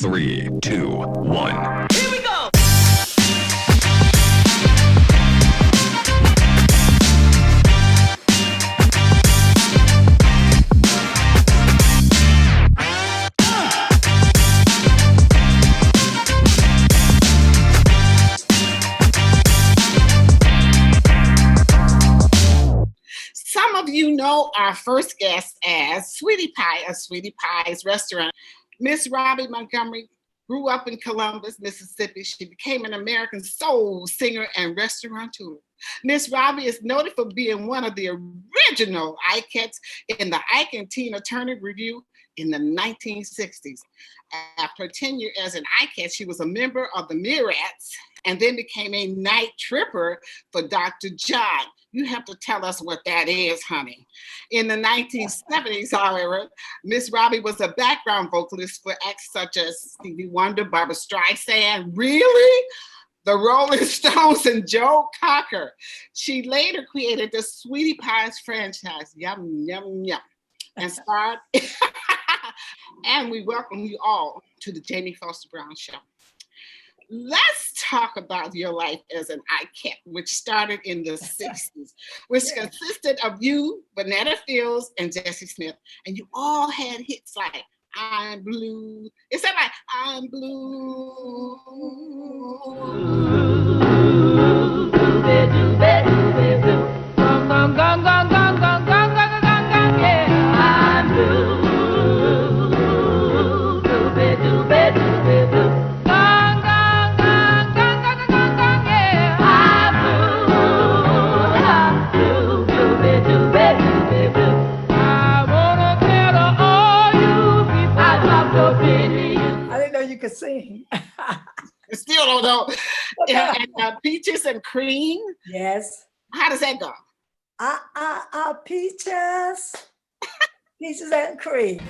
3, 2, 1. Here we go. Some of you know our first guest as Sweetie Pie of Sweetie Pie's restaurant. Miss Robbie Montgomery grew up in Columbus, Mississippi. She became an American soul singer and restaurateur. Miss Robbie is noted for being one of the original Ikettes in the Ike and Tina Turner Revue in the 1960s. After 10 years as an Ikette, she was a member of the Mirettes and then became a night tripper for Dr. John. You have to tell us what that is, honey. In the 1970s, however, Miss Robbie was a background vocalist for acts such as Stevie Wonder, Barbra Streisand, really? The Rolling Stones, and Joe Cocker. She later created the Sweetie Pies franchise, yum, yum, yum, and starred. And we welcome you all to the Jamie Foster Brown Show. Let's talk about your life as an Ikette, which started in the 60s, which consisted of you, Bonetta Fields, and Jessie Smith. And you all had hits like I'm Blue. Is that like I'm Blue? I'm blue. Could sing. Still don't know. And Peaches and Cream. Yes. How does that go? Peaches. Peaches and Cream.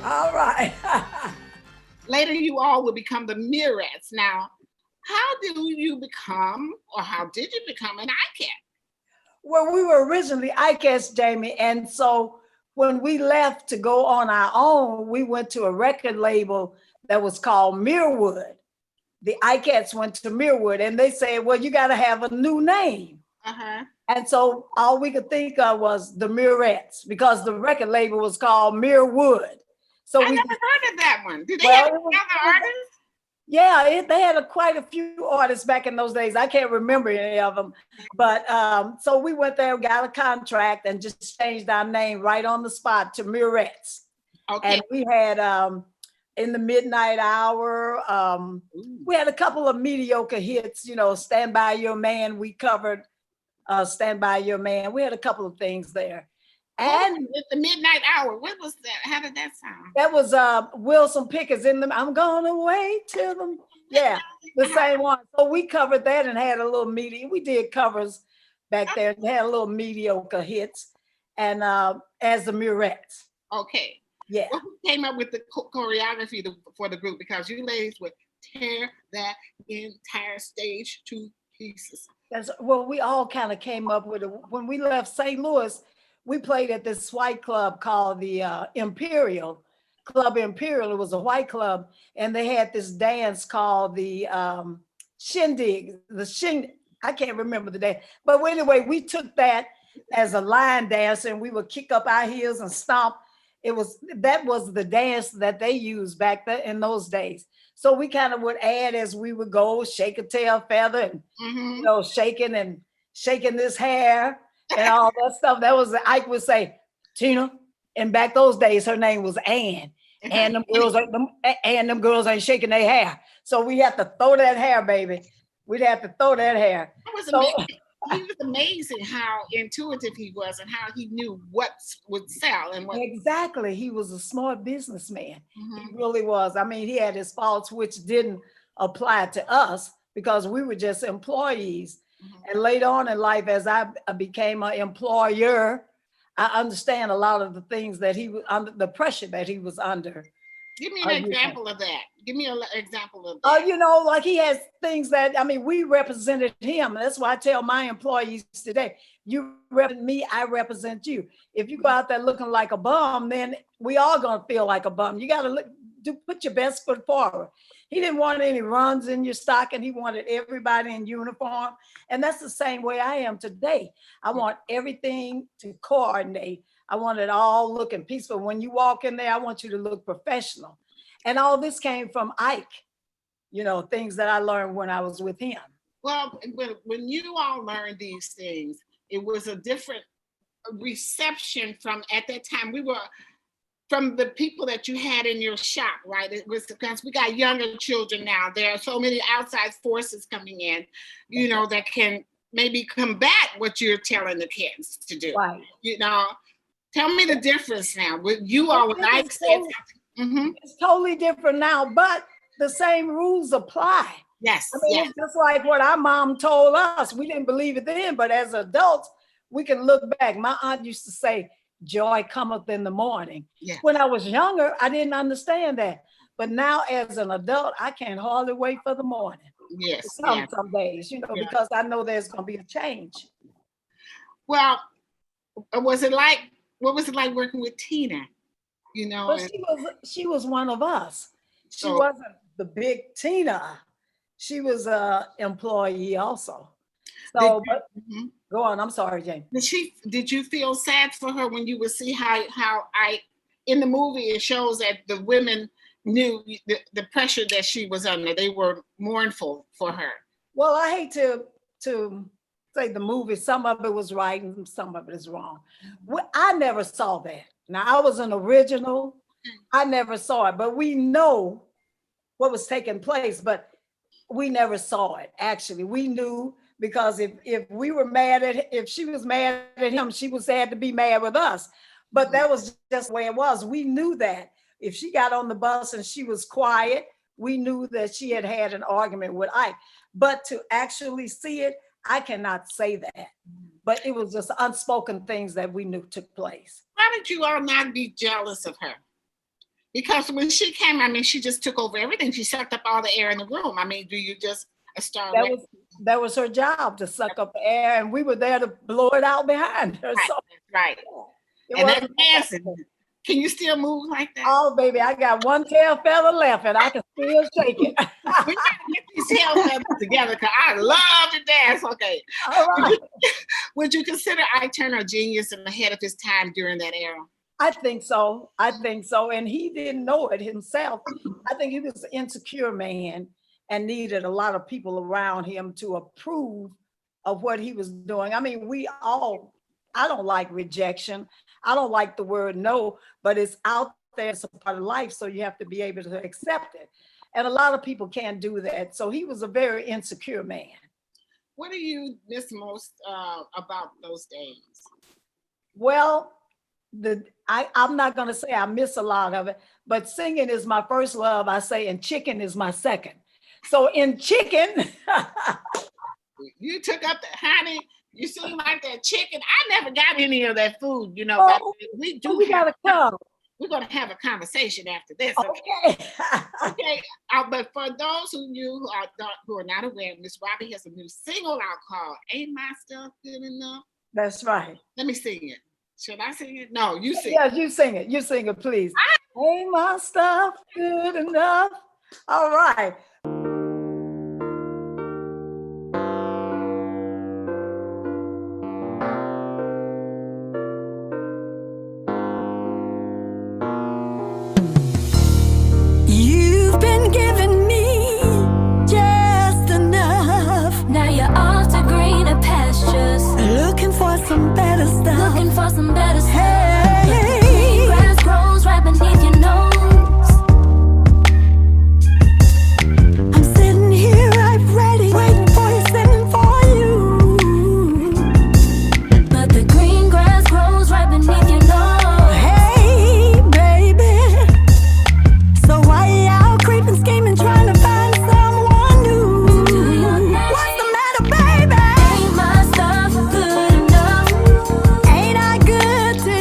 All right. Later, you all will become the Mirettes. Now, how did you become, or how did you become an Ikette? Well, we were originally Ikettes, Jamie, and so when we left to go on our own, we went to a record label that was called Mirwood. The Ikettes went to Mirwood, and they said, well, you got to have a new name. Uh-huh. And so all we could think of was the Mirettes, because the record label was called Mirwood. So I never heard of that one. Did they have other artists? Yeah, they had quite a few artists back in those days. I can't remember any of them. But so we went there, got a contract, and just changed our name right on the spot to Mirettes. Okay. And we had in the midnight hour, we had a couple of mediocre hits, you know, Stand By Your Man. We covered Stand By Your Man. We had a couple of things there. And at the midnight hour, what was that? How did that sound? That was Wilson Pickett's in them. I'm gonna wait till them. Yeah, the same one. So we covered that and had a little we did covers back there and had a little mediocre hits, and as the Mirettes. Okay. Yeah. Well, who came up with the choreography for the group? Because you ladies would tear that entire stage to pieces. Well, we all kind of came up with it when we left St. Louis. We played at this white club called the Imperial, Club Imperial. It was a white club, and they had this dance called the Shindig. I can't remember the dance, but anyway, we took that as a line dance, and we would kick up our heels and stomp. That was the dance that they used back there in those days. So we kind of would add as we would go, shake a tail feather, and you know, shaking this hair. And all that stuff. That was Ike would say, Tina. And back those days, her name was Ann. And them girls ain't shaking their hair. So we have to throw that hair, baby. We'd have to throw that hair. That was amazing. He was amazing how intuitive he was and how he knew what would sell and what. Exactly. He was a smart businessman. He really was. I mean, he had his faults, which didn't apply to us because we were just employees. And later on in life, as I became an employer, I understand a lot of the things that he was under, the pressure that he was under. Give me an example of that. Give me an example of that. Oh, you know, like he has things that, I mean, we represented him. That's why I tell my employees today, you represent me, I represent you. If you go out there looking like a bum, then we all gonna feel like a bum. You gotta put your best foot forward. He didn't want any runs in your stocking. He wanted everybody in uniform. And that's the same way I am today. I want everything to coordinate. I want it all looking peaceful. When you walk in there, I want you to look professional. And all this came from Ike, you know, things that I learned when I was with him. Well, when you all learned these things, it was a different reception from, at that time, from the people that you had in your shop, right? It was because we got younger children now. There are so many outside forces coming in, you know, that can maybe combat what you're telling the kids to do. Right. You know, tell me the difference now. With you all, when I said, it's totally different now, but the same rules apply. Yes. I mean, it's just like what our mom told us. We didn't believe it then, but as adults, we can look back. My aunt used to say, joy cometh in the morning. Yeah. When I was younger, I didn't understand that. But now as an adult, I can't hardly wait for the morning. Yes. Some days, you know, because I know there's going to be a change. Well, what was it like working with Tina? You know, well, she was one of us. She wasn't the big Tina. She was an employee also. So, go on. I'm sorry, Jane. Did you feel sad for her when you would see how in the movie it shows that the women knew the pressure that she was under? They were mournful for her. Well, I hate to say the movie. Some of it was right and some of it is wrong. I never saw that. Now, I was an original. I never saw it, but we know what was taking place, but we never saw it. Actually, we knew, because if we were mad if she was mad at him, she was had to be mad with us. But that was just the way it was. We knew that if she got on the bus and she was quiet, we knew that she had had an argument with Ike. But to actually see it, I cannot say that. But it was just unspoken things that we knew took place. Why did you all not be jealous of her? Because when she came, I mean, she just took over everything. She sucked up all the air in the room. I mean, do you just start? That was her job, to suck up the air, and we were there to blow it out behind her. Right, so, right. And that's dancing. Can you still move like that? Oh, baby, I got one tail feather left, and I can still shake it. We gotta get these tail feathers together, because I love to dance. Okay. All right. Would you consider Ike Turner a genius and ahead of his time during that era? I think so. And he didn't know it himself. I think he was an insecure man and needed a lot of people around him to approve of what he was doing. I mean, I don't like rejection. I don't like the word no, but it's out there. It's a part of life. So you have to be able to accept it. And a lot of people can't do that. So he was a very insecure man. What do you miss most about those days? Well, I'm not going to say I miss a lot of it, but singing is my first love, I say, and chicken is my second. So in chicken. You took up the honey. You seem like that chicken. I never got any of that food, you know. But we gotta come. We're gonna have a conversation after this. Okay. Okay. But for those who are not aware, Miss Robbie has a new single out called "Ain't My Stuff Good Enough." That's right. Let me sing it. Should I sing it? No, you sing. Yeah, you sing it. You sing it, please. Ain't my stuff good enough? All right. You've been giving me just enough. Now you're off to greener pastures, looking for some better stuff. Looking for some better stuff. Hey, green grass grows right beneath your nose. I'm sitting here right ready, waiting for you, sitting for you. But the green grass grows right beneath your nose. Hey, baby. So why you out creeping, scheming, trying to find someone new? What's the matter, baby? Ain't my stuff good enough? Ain't I good to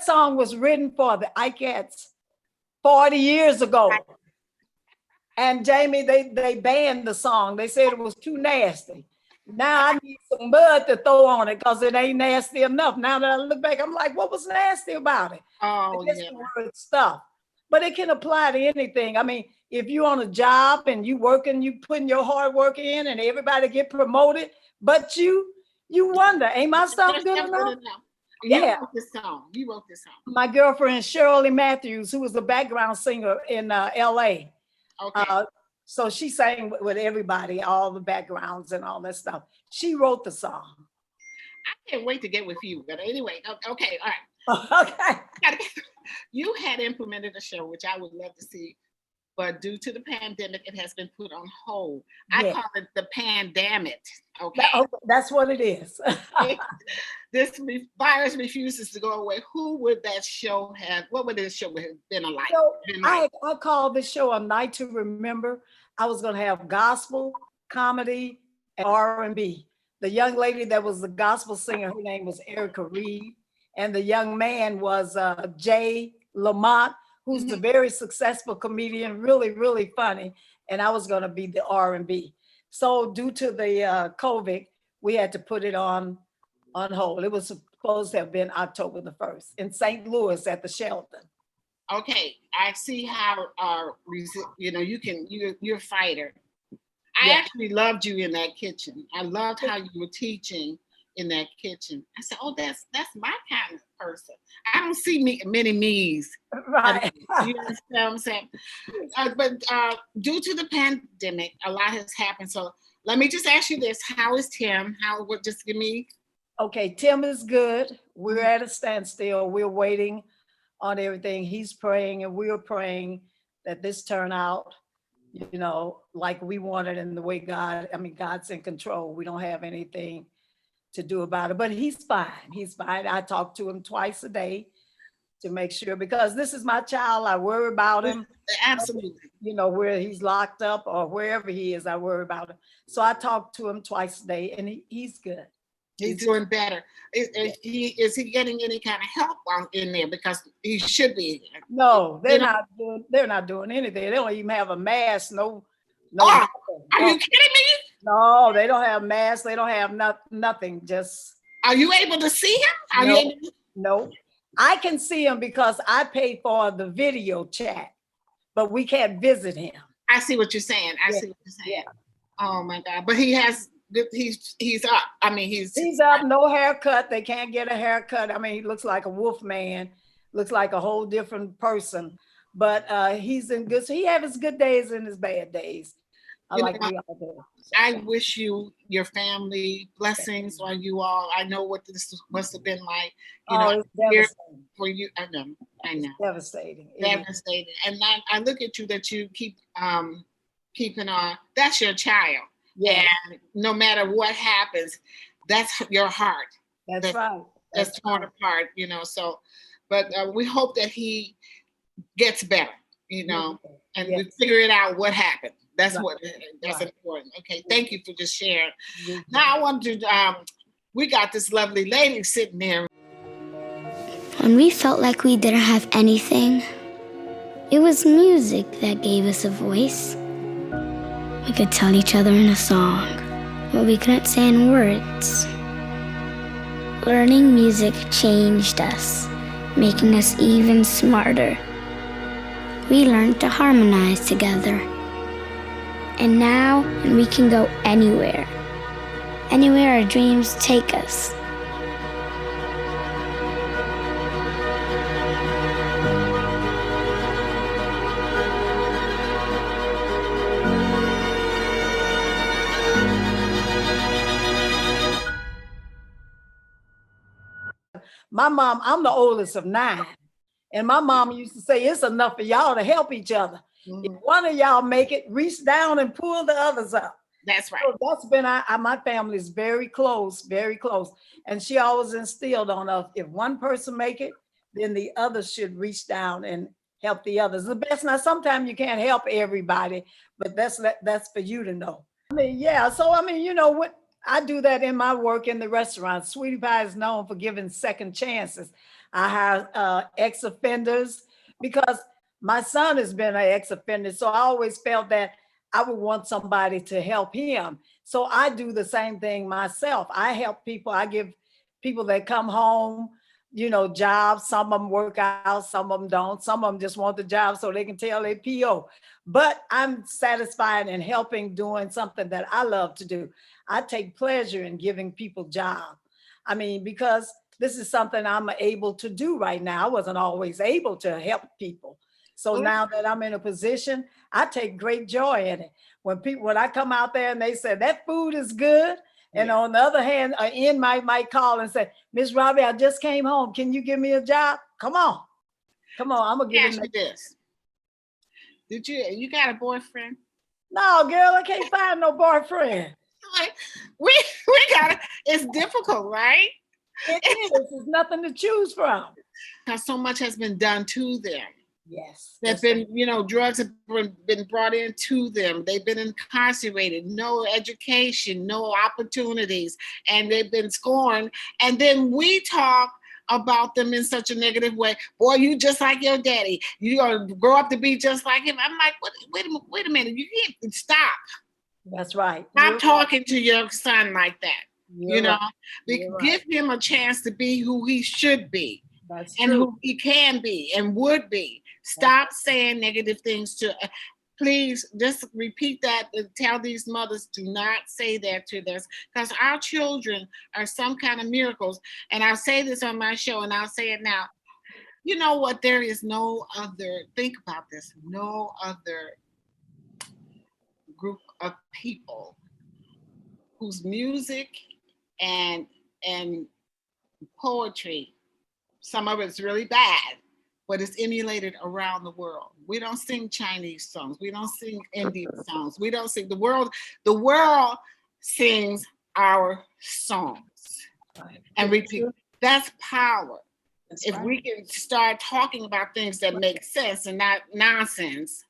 that song was written for the Ikettes 40 years ago. And Jamie, they banned the song. They said it was too nasty. Now I need some mud to throw on it because it ain't nasty enough. Now that I look back, I'm like, what was nasty about it? Oh, It's yeah. the word stuff. But it can apply to anything. I mean, if you're on a job and you working, you putting your hard work in and everybody get promoted, but you wonder, ain't my stuff good enough? You Yeah. wrote this song. You wrote this song. My girlfriend, Shirley Matthews, who was a background singer in LA. Okay. So she sang with everybody, all the backgrounds and all that stuff. She wrote the song. I can't wait to get with you. But anyway, okay, all right. Okay. You had implemented a show, which I would love to see, but due to the pandemic, it has been put on hold. I Yeah. call it the pandemic. Okay. That's what it is. This virus refuses to go away. Who would that show have? What would this show have been like? So I called this show A Night to Remember. I was going to have gospel, comedy, and R&B. The young lady that was the gospel singer, her name was Erica Reed. And the young man was Jay Lamont, who's a very successful comedian, really, really funny. And I was going to be the R&B. So due to the COVID, we had to put it on hold. It was supposed to have been October the 1st in St. Louis at the Shelton. Okay, I see how you're a fighter. I Yeah. actually loved you in that kitchen. I loved how you were teaching in that kitchen. I said, oh, that's my kind of person. I don't see many me's. Right. You understand what I'm saying? But due to the pandemic, a lot has happened. So let me just ask you this. How is Tim? Just give me. Okay, Tim is good. We're at a standstill. We're waiting on everything. He's praying and we're praying that this turn out, like we wanted and the way God's in control. We don't have anything to do about it, but he's fine. He's fine. I talk to him twice a day to make sure, because this is my child. I worry about him. Absolutely. Where he's locked up or wherever he is, I worry about him. So I talk to him twice a day and he's good. He's doing better. Is he getting any kind of help in there? Because he should be. No, they're not doing anything. They don't even have a mask. No. Are you kidding me? No, they don't have masks. They don't have nothing. Just. Are you able to see him? No. I can see him because I paid for the video chat, but we can't visit him. I see what you're saying. Yeah. Oh my God! But he's up. I mean, he's up. No haircut. They can't get a haircut. I mean, he looks like a wolf man. Looks like a whole different person. But he's in good. So he has his good days and his bad days. We all do. I wish you, your family, blessings on you all. I know what this must have been like. It's devastating. For you. I know. It's devastating. Devastating. And I look at you that you keep keeping on. That's your child. Yeah. And no matter what happens, that's your heart. That's right. That's torn apart, So, but we hope that he gets better, and we figure it out what happened. That's important. Okay, thank you for just sharing. Now I want to. We got this lovely lady sitting there. When we felt like we didn't have anything, it was music that gave us a voice. We could tell each other in a song what we couldn't say in words. Learning music changed us, making us even smarter. We learned to harmonize together. And now we can go anywhere our dreams take us. My mom, I'm the oldest of 9. And my mom used to say, it's enough for y'all to help each other. If one of y'all make it, reach down and pull the others up. That's right. So that's been, my family is very close, very close. And she always instilled on us, if one person make it, then the others should reach down and help the others. The best. Now, sometimes you can't help everybody, but that's for you to know. I mean, yeah. So, I mean, I do that in my work in the restaurant. Sweetie Pie is known for giving second chances. I have ex-offenders because my son has been an ex-offender. So I always felt that I would want somebody to help him. So I do the same thing myself. I help people. I give people that come home, jobs. Some of them work out, some of them don't. Some of them just want the job so they can tell their PO. But I'm satisfied in helping, doing something that I love to do. I take pleasure in giving people jobs. I mean, because this is something I'm able to do right now. I wasn't always able to help people. So now that I'm in a position, I take great joy in it. When I come out there and they say that food is good, and on the other hand, an in might call and say, Miss Robbie, I just came home. Can you give me a job? Come on. I'm gonna give you this. You got a boyfriend? No, girl, I can't find no boyfriend. Like, we got it. It's difficult, right? It is. There's nothing to choose from. Because so much has been done to them. Yes. There've been, drugs have been brought into them. They've been incarcerated, no education, no opportunities, and they've been scorned. And then we talk about them in such a negative way. Boy, you just like your daddy. You're going to grow up to be just like him. I'm like, wait a minute. You can't stop. That's right. Stop talking to your son like that. Give him a chance to be who he should be. That's and true. Who he can be and would be. Stop saying negative things to, please just repeat that and tell these mothers, do not say that to us, because our children are some kind of miracles. And I'll say this on my show and I'll say it now. You know what? There is no other, think about this, no other group of people whose music and poetry, some of it's really bad, but it's emulated around the world. We don't sing Chinese songs. We don't sing Indian songs. We don't sing the world sings our songs. And repeat. That's power. If we can start talking about things that make sense and not nonsense,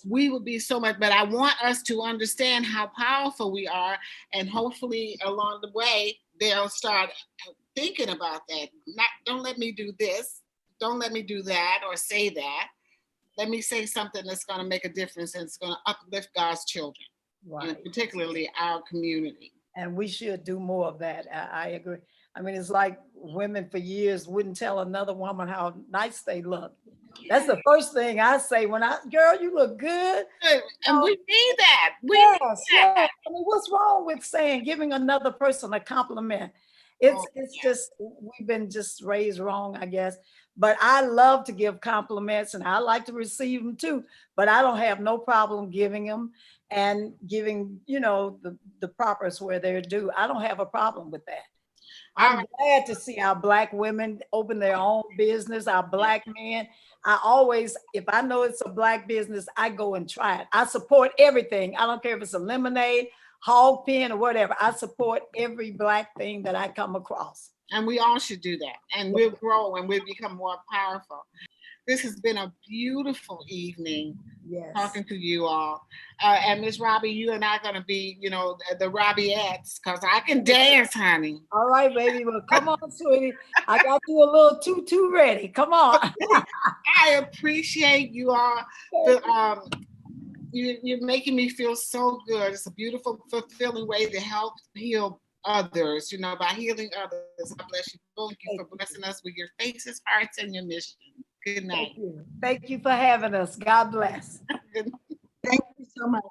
we would be so much. But I want us to understand how powerful we are, and hopefully along the way they'll start thinking about that. Don't let me do this. Don't let me do that or say that. Let me say something that's going to make a difference and it's going to uplift God's children, and particularly our community. And we should do more of that. I agree. I mean, it's like women for years wouldn't tell another woman how nice they look. That's the first thing I say girl, you look good. And we need that. Yes. I mean, what's wrong with giving another person a compliment? It's just, we've been just raised wrong, I guess. But I love to give compliments and I like to receive them too. But I don't have no problem giving them and giving, the propers where they're due. I don't have a problem with that. I'm glad to see our Black women open their own business, our Black men. I always, if I know it's a Black business, I go and try it. I support everything. I don't care if it's a lemonade, hog pen, or whatever. I support every Black thing that I come across. And we all should do that. And we'll grow and we'll become more powerful. This has been a beautiful evening talking to you all. And Miss Robbie, you and I are going to be, the Robbieettes, because I can dance, honey. All right, baby. Well, come on, sweetie. I got you a little tutu ready. Come on. I appreciate you all. You're making me feel so good. It's a beautiful, fulfilling way to help heal others, by healing others. God bless you. Thank you for blessing us with your faces, hearts, and your mission. Good night. Thank you for having us. God bless. Thank you so much.